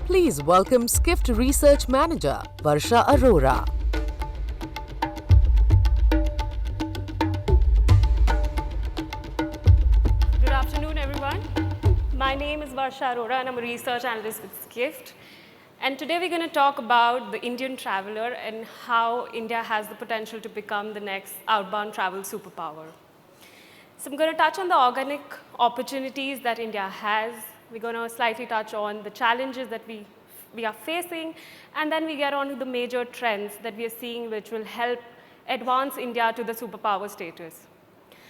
Please welcome Skift Research Manager, Varsha Arora. Good afternoon, everyone. My name is Varsha Arora, and I'm a research analyst with Skift. And today we're going to talk about the Indian traveler and how India has the potential to become the next outbound travel superpower. So I'm going to touch on the organic opportunities that India has. We're going to slightly touch on the challenges that we are facing, and then we get on to the major trends that we are seeing which will help advance India to the superpower status.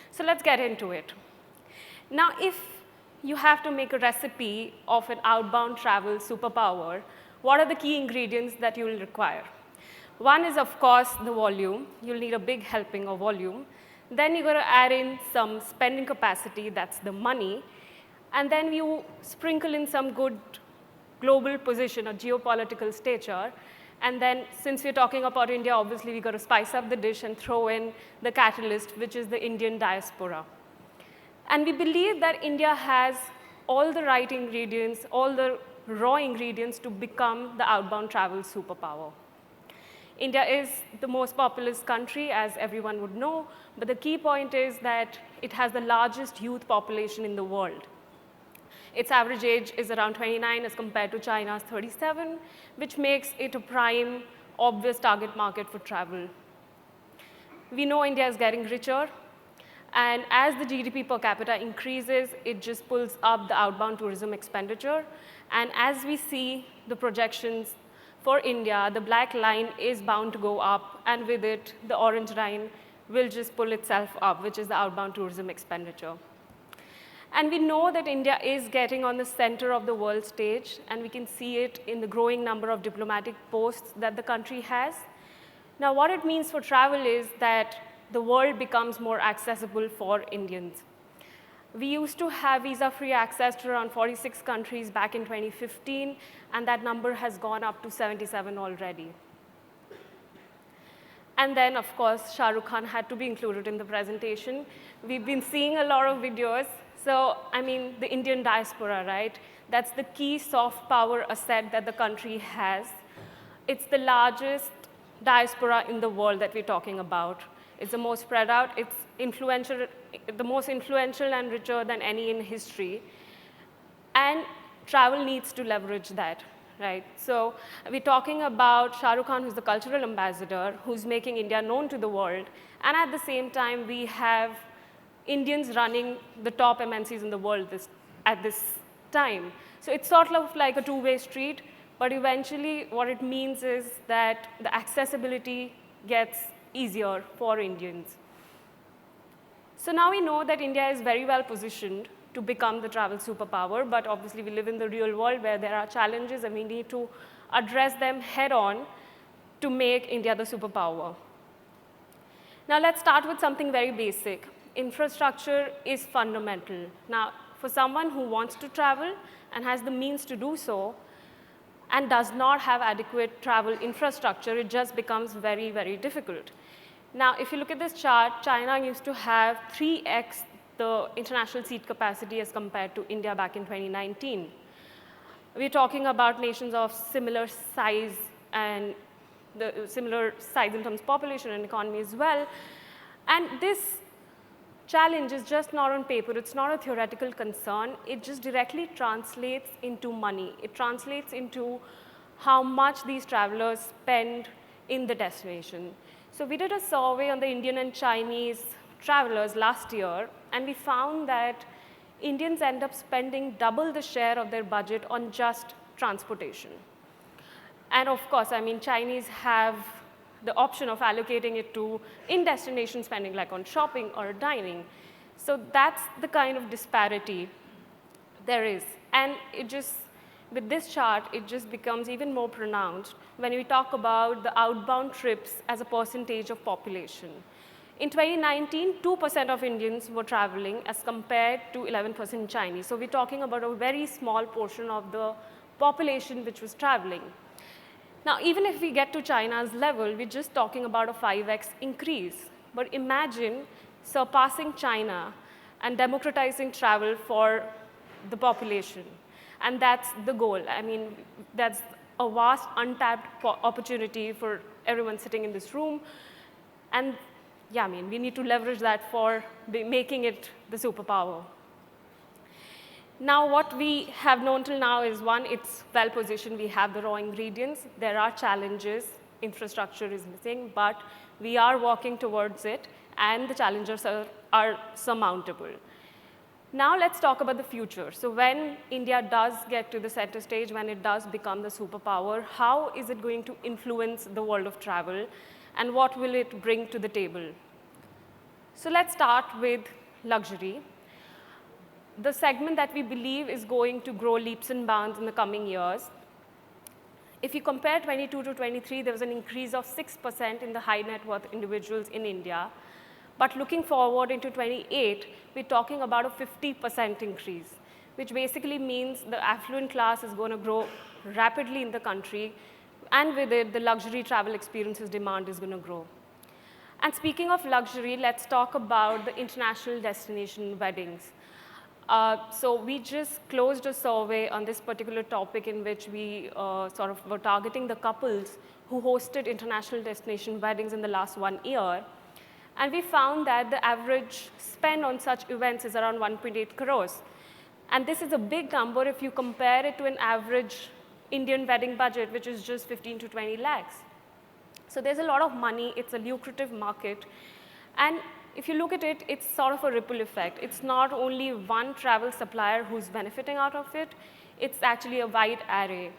So let's get into it. Now, if you have to make a recipe of an outbound travel superpower, what are the key ingredients that you will require? One is, of course, the volume. You'll need a big helping of volume. Then you're going to add in some spending capacity, that's the money. And then you sprinkle in some good global position or geopolitical stature. And then, since we're talking about India, obviously, we've got to spice up the dish and throw in the catalyst, which is the Indian diaspora. And we believe that India has all the right ingredients, all the raw ingredients to become the outbound travel superpower. India is the most populous country, as everyone would know, but the key point is that it has the largest youth population in the world. Its average age is around 29 as compared to China's 37, which makes it a prime, obvious target market for travel. We know India is getting richer, and as the GDP per capita increases, it just pulls up the outbound tourism expenditure. And as we see the projections for India, the black line is bound to go up, and with it, the orange line will just pull itself up, which is the outbound tourism expenditure. And we know that India is getting on the center of the world stage, and we can see it in the growing number of diplomatic posts that the country has. Now, what it means for travel is that the world becomes more accessible for Indians. We used to have visa-free access to around 46 countries back in 2015, and that number has gone up to 77 already. And then, of course, Shah Rukh Khan had to be included in the presentation. We've been seeing a lot of videos. So, I mean, the Indian diaspora, right? That's the key soft power asset that the country has. It's the largest diaspora in the world that we're talking about. It's the most spread out. It's influential, the most influential and richer than any in history. And travel needs to leverage that, right? So we're talking about Shah Rukh Khan, who's the cultural ambassador, who's making India known to the world. And at the same time, we have Indians running the top MNCs in the world at this time. So it's sort of like a two-way street, but eventually what it means is that the accessibility gets easier for Indians. So now we know that India is very well positioned to become the travel superpower, but obviously we live in the real world where there are challenges and we need to address them head on to make India the superpower. Now let's start with something very basic. Infrastructure is fundamental. Now, for someone who wants to travel and has the means to do so and does not have adequate travel infrastructure, it just becomes very, very difficult. Now, if you look at this chart, China used to have 3x the international seat capacity as compared to India back in 2019. We're talking about nations of similar size and similar size in terms of population and economy as well. And this challenge is just not on paper. It's not a theoretical concern. It just directly translates into money. It translates into how much these travelers spend in the destination. So we did a survey on the Indian and Chinese travelers last year, and we found that Indians end up spending double the share of their budget on just transportation. And of course, I mean, Chinese have the option of allocating it to in-destination spending, like on shopping or dining. So that's the kind of disparity there is. And it just, with this chart, it just becomes even more pronounced when we talk about the outbound trips as a percentage of population. In 2019, 2% of Indians were traveling as compared to 11% Chinese. So we're talking about a very small portion of the population which was traveling. Now, even if we get to China's level, we're just talking about a 5x increase. But imagine surpassing China and democratizing travel for the population. And that's the goal. I mean, that's a vast untapped opportunity for everyone sitting in this room. And yeah, I mean, we need to leverage that for making it the superpower. Now, what we have known till now is, one, it's well positioned. We have the raw ingredients. There are challenges. Infrastructure is missing, but we are working towards it, and the challenges are surmountable. Now, let's talk about the future. So when India does get to the center stage, when it does become the superpower, how is it going to influence the world of travel, and what will it bring to the table? So let's start with luxury. The segment that we believe is going to grow leaps and bounds in the coming years. If you compare 22 to 23, there was an increase of 6% in the high net worth individuals in India. But looking forward into 28, we're talking about a 50% increase, which basically means the affluent class is going to grow rapidly in the country, and with it, the luxury travel experiences demand is going to grow. And speaking of luxury, let's talk about the international destination weddings. So we just closed a survey on this particular topic in which we sort of were targeting the couples who hosted international destination weddings in the last 1 year. And we found that the average spend on such events is around 1.8 crores. And this is a big number if you compare it to an average Indian wedding budget, which is just 15 to 20 lakhs. So there's a lot of money. It's a lucrative market. And if you look at it, it's sort of a ripple effect. It's not only one travel supplier who's benefiting out of it. It's actually a wide array.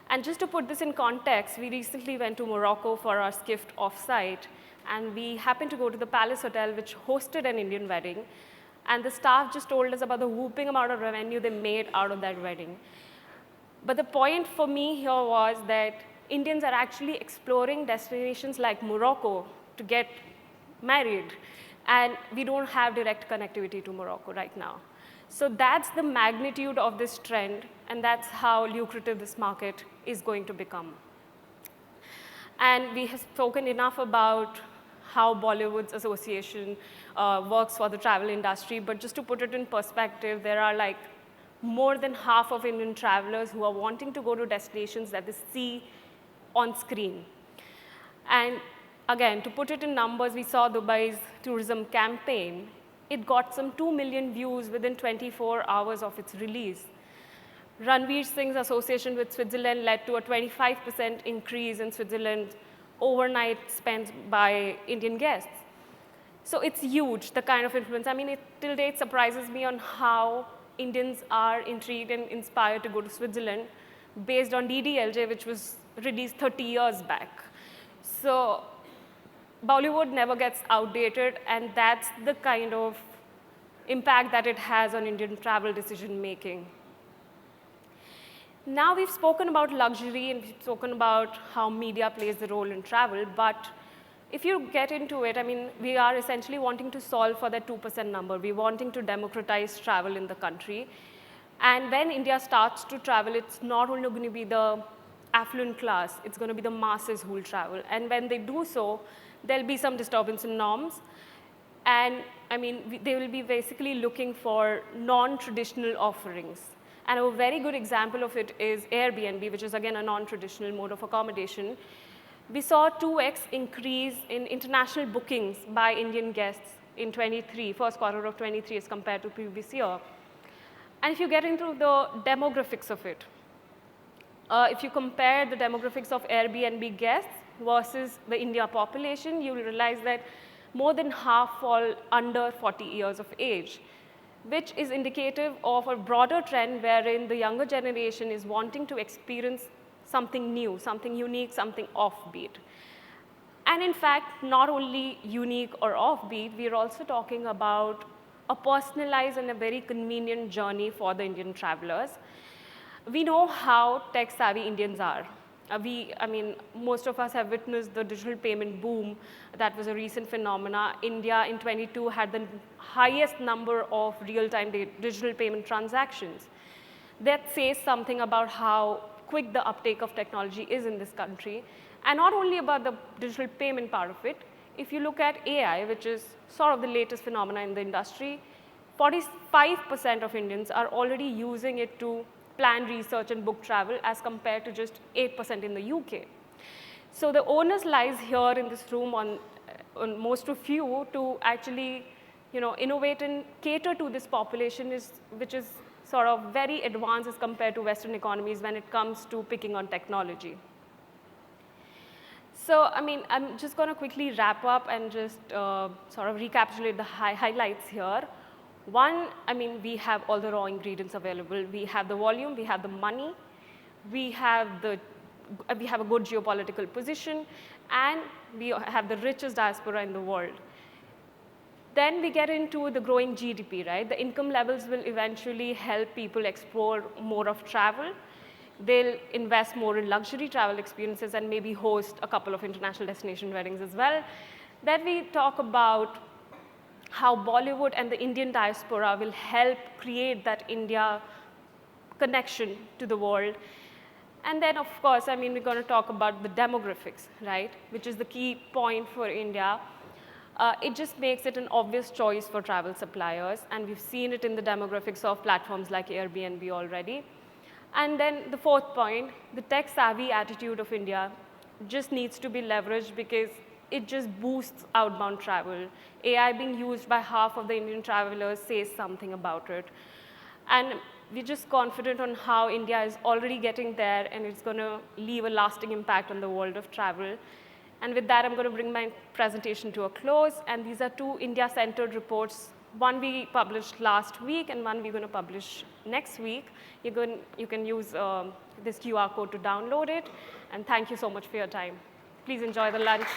And just to put this in context, we recently went to Morocco for our Skift offsite. And we happened to go to the Palace Hotel, which hosted an Indian wedding. And the staff just told us about the whooping amount of revenue they made out of that wedding. But the point for me here was that Indians are actually exploring destinations like Morocco to get married. And we don't have direct connectivity to Morocco right now. So that's the magnitude of this trend, and that's how lucrative this market is going to become. And we have spoken enough about how Bollywoods Association works for the travel industry, but just to put it in perspective, there are like more than half of Indian travelers who are wanting to go to destinations that they see on screen. And again, to put it in numbers, we saw Dubai's tourism campaign. It got some 2 million views within 24 hours of its release. Ranveer Singh's association with Switzerland led to a 25% increase in Switzerland's overnight spends by Indian guests. So it's huge, the kind of influence. I mean, till date surprises me on how Indians are intrigued and inspired to go to Switzerland based on DDLJ, which was released 30 years back. So Bollywood never gets outdated, and that's the kind of impact that it has on Indian travel decision making. Now we've spoken about luxury and we've spoken about how media plays a role in travel, but if you get into it, I mean, we are essentially wanting to solve for that 2% number. We're wanting to democratize travel in the country. And when India starts to travel, it's not only going to be the affluent class, it's going to be the masses who will travel. And when they do so, there'll be some disturbance in norms. And I mean, they will be basically looking for non-traditional offerings. And a very good example of it is Airbnb, which is again a non-traditional mode of accommodation. We saw 2x increase in international bookings by Indian guests in 23, first quarter of 23 as compared to previous year. And if you get into the demographics of it, if you compare the demographics of Airbnb guests versus the India population, you will realize that more than half fall under 40 years of age, which is indicative of a broader trend wherein the younger generation is wanting to experience something new, something unique, something offbeat. And in fact, not only unique or offbeat, we are also talking about a personalized and a very convenient journey for the Indian travelers. We know how tech-savvy Indians are. I mean, most of us have witnessed the digital payment boom. That was a recent phenomena. India in 22 had the highest number of real-time digital payment transactions. That says something about how quick the uptake of technology is in this country. And not only about the digital payment part of it, if you look at AI, which is sort of the latest phenomena in the industry, 45% of Indians are already using it to plan research and book travel as compared to just 8% in the UK. So the onus lies here in this room on most of you to actually innovate and cater to this population which is sort of very advanced as compared to Western economies when it comes to picking on technology. So, I mean, I'm just going to quickly wrap up and just sort of recapitulate the highlights here. One, I mean, we have all the raw ingredients available. We have the volume, we have the money, we have a good geopolitical position, and we have the richest diaspora in the world. Then we get into the growing GDP, right? The income levels will eventually help people explore more of travel. They'll invest more in luxury travel experiences and maybe host a couple of international destination weddings as well. Then we talk about how Bollywood and the Indian diaspora will help create that India connection to the world. And then, of course, I mean, we're going to talk about the demographics, right, which is the key point for India. It just makes it an obvious choice for travel suppliers, and we've seen it in the demographics of platforms like Airbnb already. And then the fourth point, the tech-savvy attitude of India just needs to be leveraged because it just boosts outbound travel. AI being used by half of the Indian travelers says something about it. And we're just confident on how India is already getting there, and it's going to leave a lasting impact on the world of travel. And with that, I'm going to bring my presentation to a close. And these are two India-centered reports. One we published last week, and one we're going to publish next week. You can use this QR code to download it. And thank you so much for your time. Please enjoy the lunch.